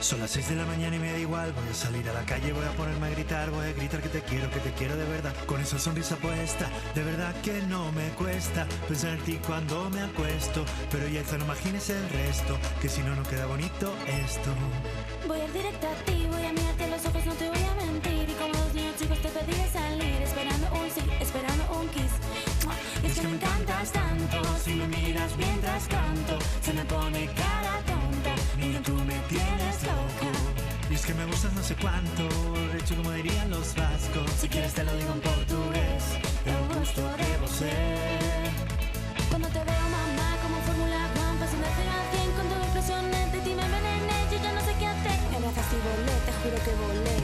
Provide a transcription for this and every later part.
Son las 6 de la mañana y me da igual. Voy a salir a la calle, voy a ponerme a gritar. Voy a gritar que te quiero de verdad. Con esa sonrisa puesta, de verdad que no me cuesta pensar en ti cuando me acuesto. Pero ya no imagines el resto, que si no, no queda bonito esto. Voy a ir directo a ti, voy a mirarte a los ojos, no te voy a mentir. Y como los niños chicos te pediré salir, esperando un sí, esperando un kiss. Y es que me encantas tanto, si me miras mientras canto, se me pone cara tonta, niño tú me tienes loca. Y es que me gustas no sé cuánto, de hecho como dirían los vascos. Si quieres te lo digo en portugués, eu gosto de você. Cuando te veo mamá como Fórmula 1, pasando de 0 a 100 con todo impresionante, y me envenené, yo ya no sé qué hacer. Me abrazaste y volé, te juro que volé.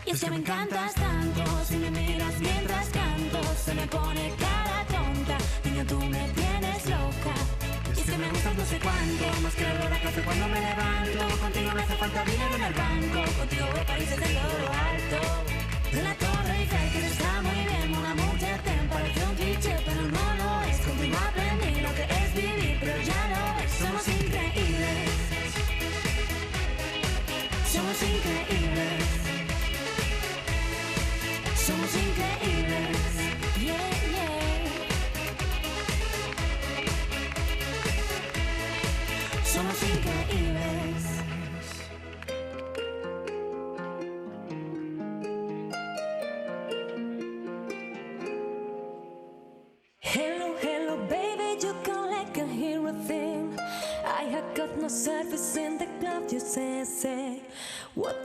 Y es que me encantas tanto, si me miras mientras canto, se me pone cara tonta, niña tú me tienes loca. Y es que me gustas no sé cuánto, más que el olor a café cuando me levanto. Contigo me hace falta dinero en el banco, contigo veo países de todo lo alto. De la Torre Eiffel que está muy bien, una mujer te parece un cliché, pero no lo es. Contigo aprendí lo que es vivir, pero ya lo ves, somos increíbles. Somos increíbles. Somos increíbles, yeah, yeah. Somos increíbles. Hello, hello, baby, you come like a hero thing. I have got no service in the club, you say. What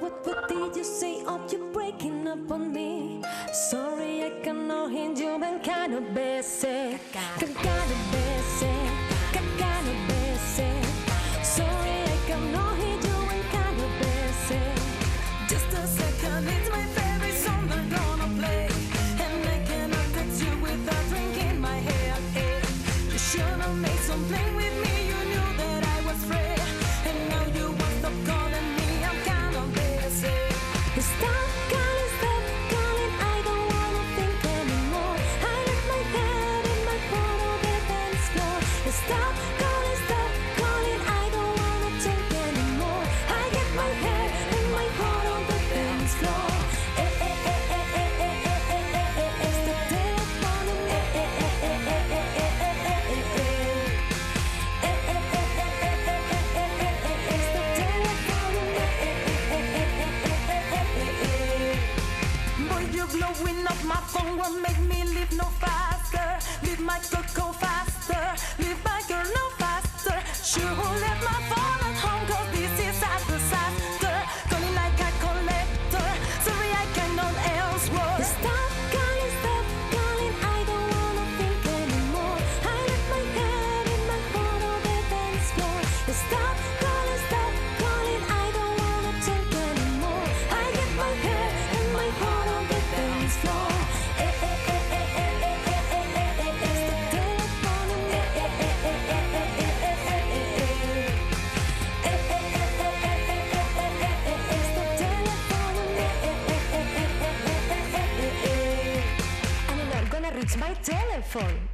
did you say? Oh, you're breaking up on me. Sorry, I cannot hear you, men cannot be said. Cannot be said. Cannot be said. Sorry, I cannot hear you, men cannot be said. Just a second, it's my favorite song I'm gonna play. And I cannot text you without drinking my head. You should have made some play with me, you knew that I was free. And now you won't stop calling me, I'm cannot be said. Stop calling, I don't wanna think anymore. I left my head in my heart on the dance floor. Stop calling, I don't wanna think anymore. I get my head in my heart on the dance floor. Esta telephone, boy, you blowing up my phone won't make me live no faster. Leave my cocoa faster. Leave my girl no faster. Sure left my phone at home cause this is a disaster. Calling like a collector. Sorry I cannot answer. Stop calling, I don't wanna think anymore. I left my head in my heart on the dance floor. Stop calling, I don't wanna think anymore. I get my head in my heart on the dance floor. And I'm not gonna reach my telephone.